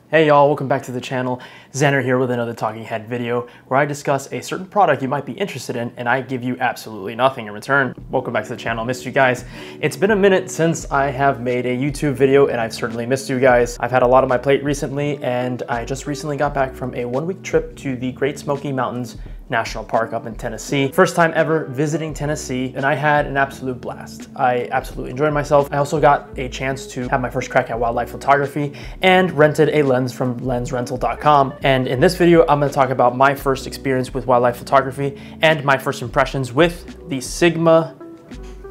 Hey y'all, welcome back to the channel. Xander here with another talking head video where I discuss a certain product you might be interested in and I give you absolutely nothing in return. Welcome back to the channel. I missed you guys. It's been a minute since I have made a YouTube video and I've certainly missed you guys. I've had a lot on my plate recently and I just recently got back from a 1-week trip to the Great Smoky Mountains National Park up in Tennessee. First time ever visiting Tennessee and I had an absolute blast. I absolutely enjoyed myself. I also got a chance to have my first crack at wildlife photography and rented a lens from lensrental.com. And in this video, I'm going to talk about my first experience with wildlife photography and my first impressions with the Sigma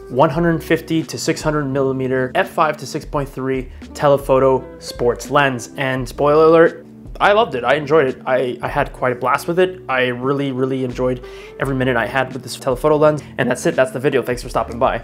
150 to 600 millimeter f5 to 6.3 telephoto sports lens. And spoiler alert, I loved it. I enjoyed it. I had quite a blast with it. I really enjoyed every minute I had with this telephoto lens. And that's it. That's the video. Thanks for stopping by.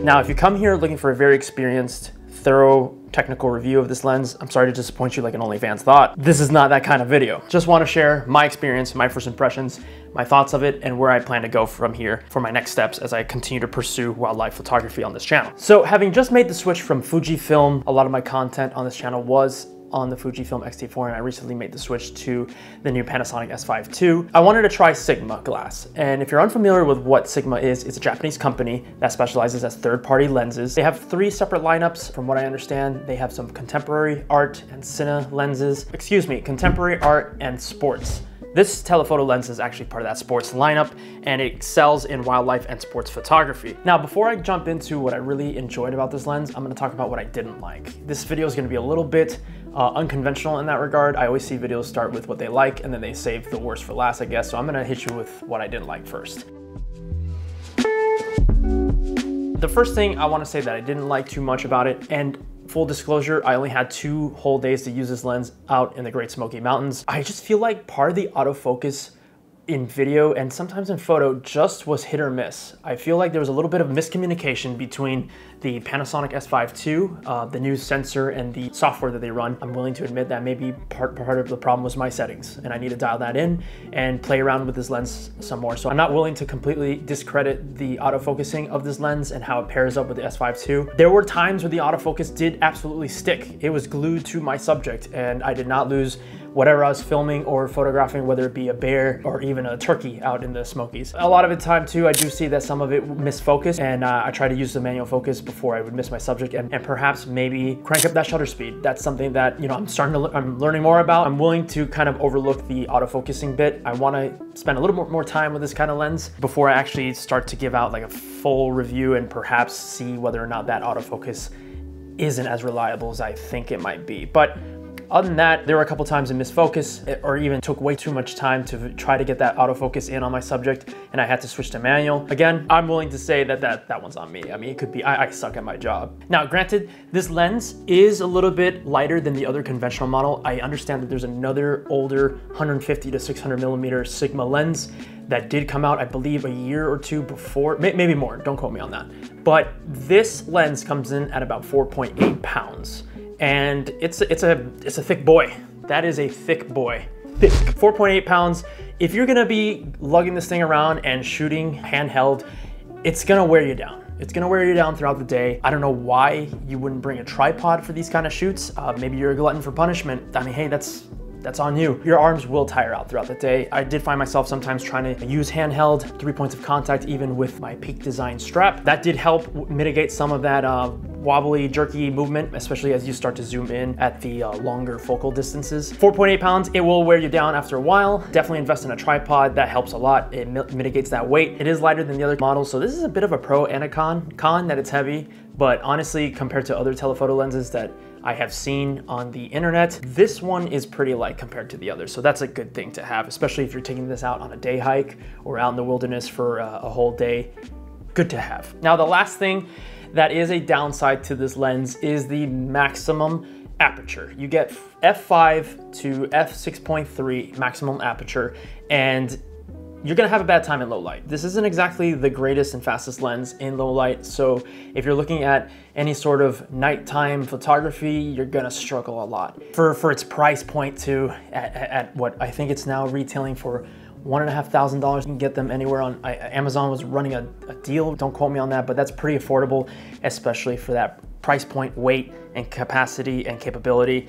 Now, if you come here looking for a very experienced, thorough technical review of this lens, I'm sorry to disappoint you like an OnlyFans thought. This is not that kind of video. Just want to share my experience, my first impressions, my thoughts of it, and where I plan to go from here for my next steps as I continue to pursue wildlife photography on this channel. So having just made the switch from Fujifilm, a lot of my content on this channel was on the Fujifilm X-T4 and I recently made the switch to the new Panasonic S5II. I wanted to try Sigma glass. And if you're unfamiliar with what Sigma is, it's a Japanese company that specializes as third-party lenses. They have 3 separate lineups from what I understand. They have some contemporary art and cine lenses. Contemporary art and sports. This telephoto lens is actually part of that sports lineup and it excels in wildlife and sports photography. Now, before I jump into what I really enjoyed about this lens, I'm gonna talk about what I didn't like. This video is gonna be a little bit unconventional in that regard. I always see videos start with what they like and then they save the worst for last, I guess. So I'm gonna hit you with what I didn't like first. The first thing I wanna say that I didn't like too much about it, and full disclosure, I only had 2 whole days to use this lens out in the Great Smoky Mountains. I just feel like part of the autofocus in video and sometimes in photo just was hit or miss. I feel like there was a little bit of miscommunication between the Panasonic S5II, the new sensor and the software that they run. I'm willing to admit that maybe part of the problem was my settings and I need to dial that in and play around with this lens some more. So I'm not willing to completely discredit the autofocusing of this lens and how it pairs up with the S5II. There were times where the autofocus did absolutely stick. It was glued to my subject and I did not lose whatever I was filming or photographing, whether it be a bear or even a turkey out in the Smokies. A lot of the time too, I do see that some of it misfocused and I try to use the manual focus before I would miss my subject and perhaps maybe crank up that shutter speed. That's something that, you know, I'm learning more about. I'm willing to kind of overlook the autofocusing bit. I want to spend a little more time with this kind of lens before I actually start to give out like a full review and perhaps see whether or not that autofocus isn't as reliable as I think it might be. But other than that, there were a couple times it missed focus or even took way too much time to try to get that autofocus in on my subject and I had to switch to manual. Again, I'm willing to say that one's on me. I mean, it could be I suck at my job. Now, granted, this lens is a little bit lighter than the other conventional model. I understand that there's another older 150 to 600 millimeter Sigma lens that did come out, I believe, a year or 2 before, maybe more, don't quote me on that. But this lens comes in at about 4.8 pounds. And it's a thick boy. That is a thick boy. Thick. 4.8 pounds. If you're gonna be lugging this thing around and shooting handheld, it's gonna wear you down. It's gonna wear you down throughout the day. I don't know why you wouldn't bring a tripod for these kind of shoots. Maybe you're a glutton for punishment. I mean, hey, that's on you. Your arms will tire out throughout the day. I did find myself sometimes trying to use handheld, 3 points of contact, even with my Peak Design strap. That did help mitigate some of that wobbly, jerky movement, especially as you start to zoom in at the longer focal distances. 4.8 pounds, it will wear you down after a while. Definitely invest in a tripod, that helps a lot. It mitigates that weight. It is lighter than the other models, so this is a bit of a pro and a con. Con that it's heavy, but honestly, compared to other telephoto lenses that I have seen on the internet, this one is pretty light compared to the others. So that's a good thing to have, especially if you're taking this out on a day hike or out in the wilderness for a whole day. Good to have. Now, the last thing that is a downside to this lens is the maximum aperture. You get f5 to f6.3 maximum aperture, and you're gonna have a bad time in low light. This isn't exactly the greatest and fastest lens in low light, so if you're looking at any sort of nighttime photography, you're gonna struggle a lot. For its price point too, at what I think it's now retailing for $1,500. You can get them anywhere on Amazon was running a deal. Don't quote me on that, but that's pretty affordable, especially for that price point, weight, and capacity and capability,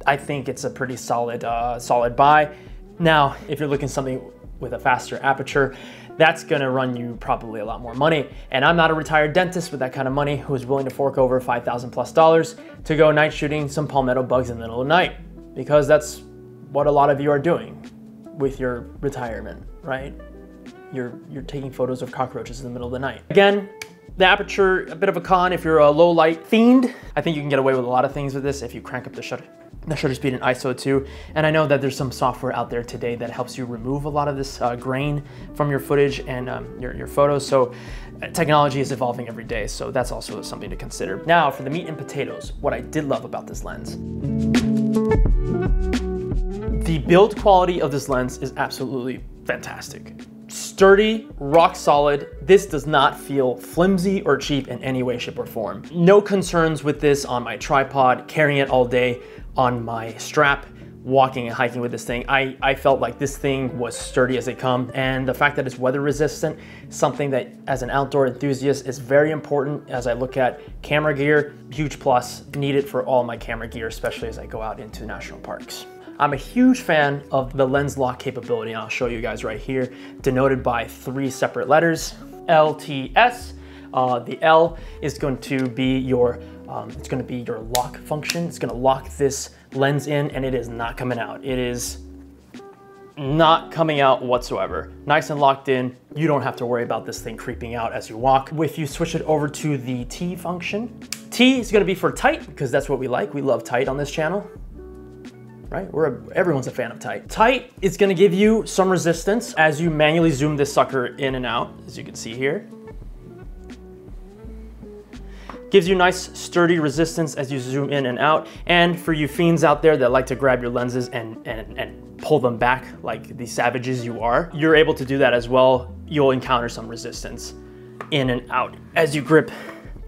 I think it's a pretty solid, solid buy. Now, if you're looking something with a faster aperture, that's gonna run you probably a lot more money. And I'm not a retired dentist with that kind of money who is willing to fork over $5,000+ to go night shooting some palmetto bugs in the middle of the night, because that's what a lot of you are doing with your retirement, right? You're taking photos of cockroaches in the middle of the night. Again, the aperture, a bit of a con if you're a low light fiend. I think you can get away with a lot of things with this if you crank up the shutter speed in ISO too. And I know that there's some software out there today that helps you remove a lot of this grain from your footage and your photos. So technology is evolving every day. So that's also something to consider. Now for the meat and potatoes, what I did love about this lens. The build quality of this lens is absolutely fantastic. Sturdy, rock solid. This does not feel flimsy or cheap in any way, shape, or form. No concerns with this on my tripod, carrying it all day on my strap, walking and hiking with this thing. I felt like this thing was sturdy as they come, and the fact that it's weather resistant, something that as an outdoor enthusiast is very important as I look at camera gear. Huge plus, need it for all my camera gear, especially as I go out into national parks. I'm a huge fan of the lens lock capability, and I'll show you guys right here, denoted by 3 separate letters, LTS. The L is going to be your lock function. It's gonna lock this lens in, and it is not coming out. It is not coming out whatsoever. Nice and locked in. You don't have to worry about this thing creeping out as you walk. If you switch it over to the T function, T is gonna be for tight, because that's what we like. We love tight on this channel. Right? Everyone's a fan of tight. Tight is gonna give you some resistance as you manually zoom this sucker in and out, as you can see here. Gives you nice sturdy resistance as you zoom in and out. And for you fiends out there that like to grab your lenses and pull them back like the savages you are, you're able to do that as well. You'll encounter some resistance in and out as you grip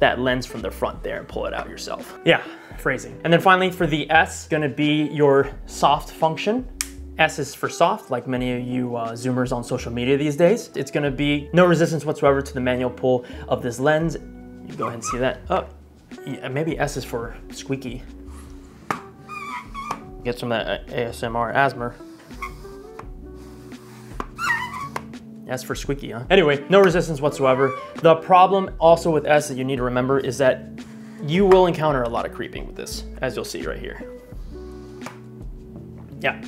that lens from the front there and pull it out yourself. Yeah, phrasing. And then finally for the S, gonna be your soft function. S is for soft, like many of you zoomers on social media these days. It's gonna be no resistance whatsoever to the manual pull of this lens. You go ahead and see that. Oh, yeah, maybe S is for squeaky. Get some of that ASMR asthma. S for squeaky, huh? Anyway, no resistance whatsoever. The problem also with S that you need to remember is that you will encounter a lot of creeping with this, as you'll see right here. Yeah.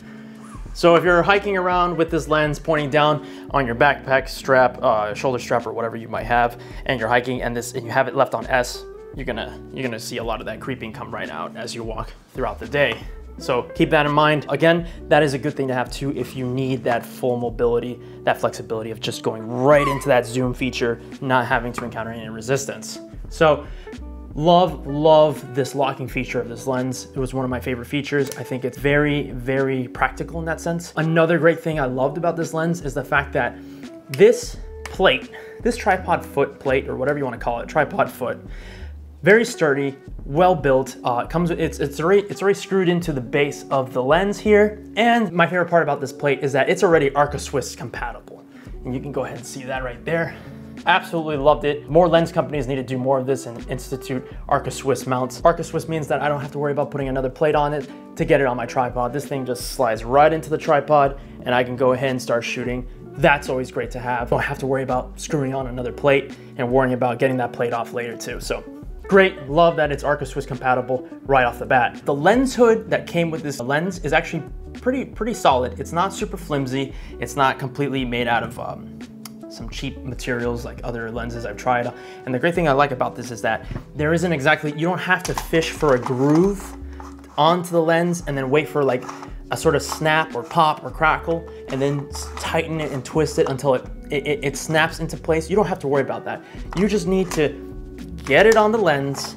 So if you're hiking around with this lens pointing down on your backpack strap, shoulder strap, or whatever you might have, and you're hiking and you have it left on S, you're gonna see a lot of that creeping come right out as you walk throughout the day. So keep that in mind. Again, that is a good thing to have too if you need that full mobility, that flexibility of just going right into that zoom feature, not having to encounter any resistance. So love this locking feature of this lens. It was one of my favorite features. I think it's very, very practical in that sense. Another great thing I loved about this lens is the fact that this plate, this tripod foot plate, or whatever you want to call it, tripod foot, very sturdy, well built. It's already screwed into the base of the lens here. And my favorite part about this plate is that it's already Arca Swiss compatible. And you can go ahead and see that right there. Absolutely loved it. More lens companies need to do more of this and institute Arca Swiss mounts. Arca Swiss means that I don't have to worry about putting another plate on it to get it on my tripod. This thing just slides right into the tripod and I can go ahead and start shooting. That's always great to have. Don't have to worry about screwing on another plate and worrying about getting that plate off later too. So great, love that it's Arca Swiss compatible right off the bat. The lens hood that came with this lens is actually pretty solid. It's not super flimsy. It's not completely made out of some cheap materials like other lenses I've tried. And the great thing I like about this is that there isn't exactly, you don't have to fish for a groove onto the lens and then wait for like a sort of snap or pop or crackle and then tighten it and twist it until it snaps into place. You don't have to worry about that. You just need to get it on the lens,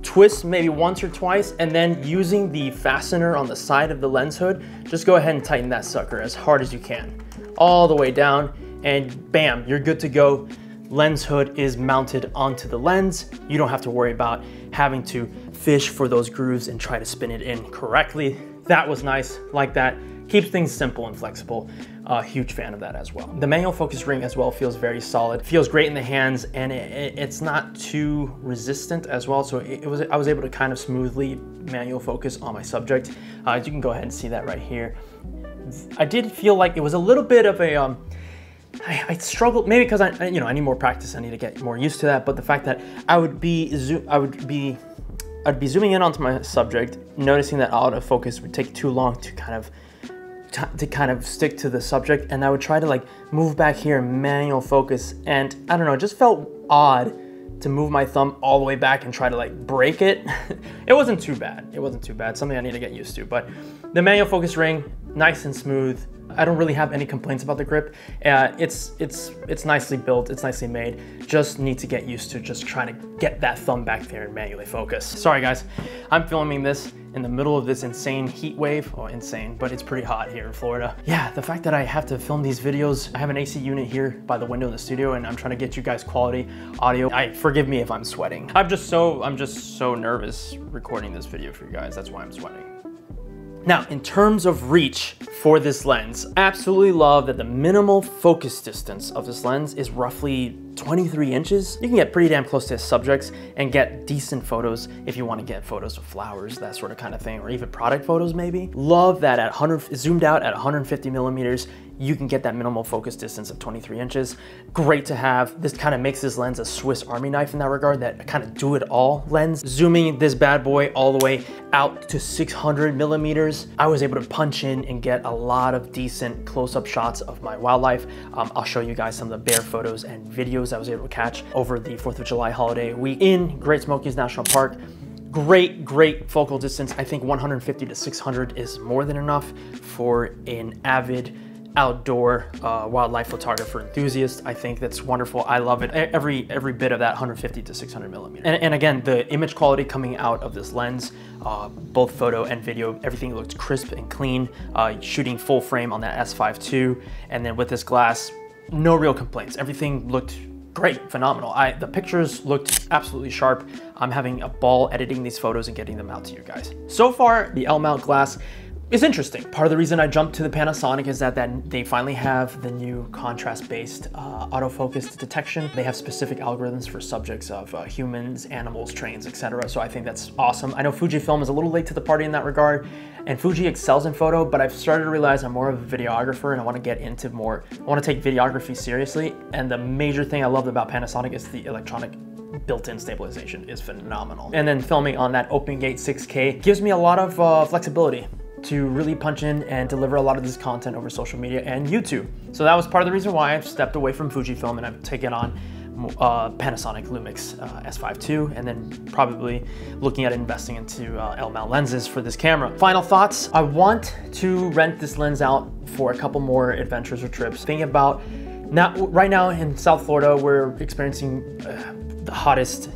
twist maybe once or twice, and then using the fastener on the side of the lens hood, just go ahead and tighten that sucker as hard as you can, all the way down, and bam, you're good to go. Lens hood is mounted onto the lens. You don't have to worry about having to fish for those grooves and try to spin it in correctly. That was nice, like that. Keeps things simple and flexible. Huge fan of that as well. The manual focus ring as well feels very solid. Feels great in the hands, and it's not too resistant as well. So I was able to kind of smoothly manual focus on my subject. You can go ahead and see that right here. I did feel like it was a little bit of a, I struggled, maybe because I need more practice. I need to get more used to that. But the fact that I'd be zooming in onto my subject, noticing that autofocus would take too long to kind of stick to the subject, and I would try to like move back here and manual focus, and I don't know, it just felt odd to move my thumb all the way back and try to like break it. It wasn't too bad. It wasn't too bad. Something I need to get used to. But the manual focus ring, nice and smooth. I don't really have any complaints about the grip. It's nicely built, it's nicely made. Just need to get used to just trying to get that thumb back there and manually focus. Sorry guys, I'm filming this in the middle of this insane heat wave. Oh, insane, but it's pretty hot here in Florida. Yeah, the fact that I have to film these videos, I have an AC unit here by the window in the studio, and I'm trying to get you guys quality audio. Forgive me if I'm sweating. I'm just so nervous recording this video for you guys. That's why I'm sweating. Now, in terms of reach for this lens, I absolutely love that the minimal focus distance of this lens is roughly 23 inches. You can get pretty damn close to subjects and get decent photos if you want to get photos of flowers, that sort of kind of thing, or even product photos maybe. Love that at zoomed out at 150 millimeters, you can get that minimal focus distance of 23 inches. Great to have. This kind of makes this lens a Swiss Army knife in that regard, that kind of do-it-all lens. Zooming this bad boy all the way out to 600 millimeters, I was able to punch in and get a lot of decent close-up shots of my wildlife. I'll show you guys some of the bear photos and videos I was able to catch over the 4th of July holiday week in Great Smoky National Park. Great focal distance. I think 150 to 600 is more than enough for an avid outdoor wildlife photographer enthusiast. I think that's wonderful. I love it. Every bit of that 150 to 600 millimeter. And again, the image quality coming out of this lens, both photo and video, everything looked crisp and clean. Shooting full frame on that S5II, and then with this glass, no real complaints. Everything looked great, phenomenal. The pictures looked absolutely sharp. I'm having a ball editing these photos and getting them out to you guys. So far, the L-mount glass is interesting. Part of the reason I jumped to the Panasonic is that they finally have the new contrast-based autofocus detection. They have specific algorithms for subjects of humans, animals, trains, etc. So I think that's awesome. I know Fujifilm is a little late to the party in that regard, and Fuji excels in photo, but I've started to realize I'm more of a videographer and I want to get into more, I want to take videography seriously. And the major thing I loved about Panasonic is the electronic built-in stabilization is phenomenal. And then filming on that OpenGate 6K gives me a lot of flexibility to really punch in and deliver a lot of this content over social media and YouTube. So that was part of the reason why I've stepped away from Fujifilm and I've taken on Panasonic Lumix S5II, and then probably looking at investing into L-mount lenses for this camera. Final thoughts, I want to rent this lens out for a couple more adventures or trips. Thinking about, right now in South Florida, we're experiencing the hottest,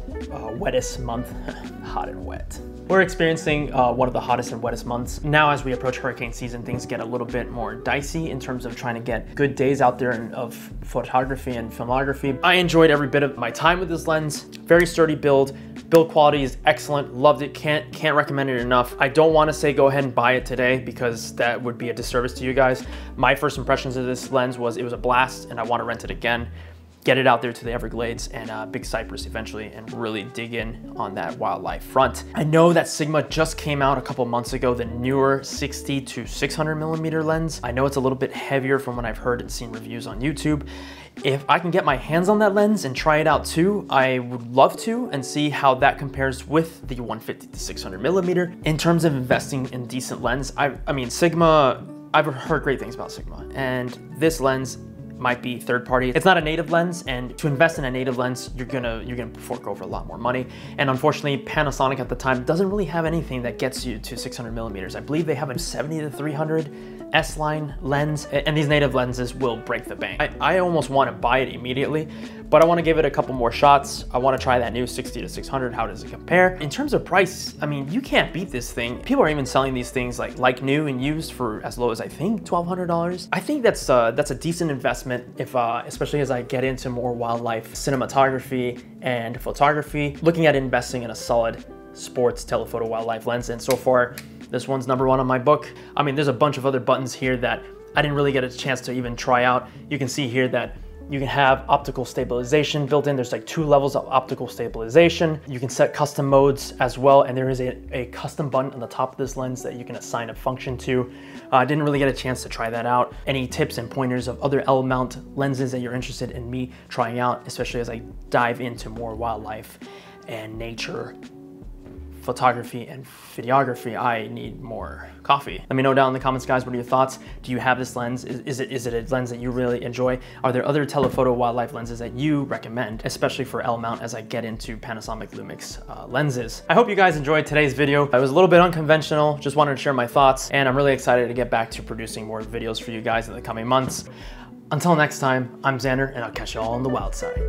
wettest month, hot and wet. We're experiencing one of the hottest and wettest months. Now, as we approach hurricane season, things get a little bit more dicey in terms of trying to get good days out there of photography and filmography. I enjoyed every bit of my time with this lens. Very sturdy build. Build quality is excellent. Loved it. Can't recommend it enough. I don't want to say go ahead and buy it today because that would be a disservice to you guys. My first impressions of this lens was it was a blast and I want to rent it again. Get it out there to the Everglades and Big Cypress eventually and really dig in on that wildlife front. I know that Sigma just came out a couple months ago, the newer 60 to 600 millimeter lens. I know it's a little bit heavier from what I've heard and seen reviews on YouTube. If I can get my hands on that lens and try it out too, I would love to, and see how that compares with the 150 to 600 millimeter. In terms of investing in decent lens, I mean, Sigma, I've heard great things about Sigma, and this lens might be third party. It's not a native lens, and to invest in a native lens, you're gonna fork over a lot more money. And unfortunately, Panasonic at the time doesn't really have anything that gets you to 600 millimeters. I believe they have a 70 to 300 S-line lens, and these native lenses will break the bank. I almost want to buy it immediately, but I want to give it a couple more shots. I want to try that new 60 to 600. How does it compare? In terms of price, I mean, you can't beat this thing. People are even selling these things like new and used for as low as I think $1,200. I think that's a decent investment if especially as I get into more wildlife cinematography and photography, looking at investing in a solid sports telephoto wildlife lens. And so far, This one's #1 on my book. I mean, there's a bunch of other buttons here that I didn't really get a chance to even try out. You can see here that you can have optical stabilization built in. There's like 2 levels of optical stabilization. You can set custom modes as well, and there is a custom button on the top of this lens that you can assign a function to. I didn't really get a chance to try that out. Any tips and pointers of other L mount lenses that you're interested in me trying out, especially as I dive into more wildlife and nature photography and videography, I need more coffee. Let me know down in the comments, guys, what are your thoughts? Do you have this lens? Is it a lens that you really enjoy? Are there other telephoto wildlife lenses that you recommend, especially for L mount as I get into Panasonic Lumix lenses? I hope you guys enjoyed today's video. It was a little bit unconventional, just wanted to share my thoughts, and I'm really excited to get back to producing more videos for you guys in the coming months. Until next time, I'm Xander, and I'll catch you all on the wild side.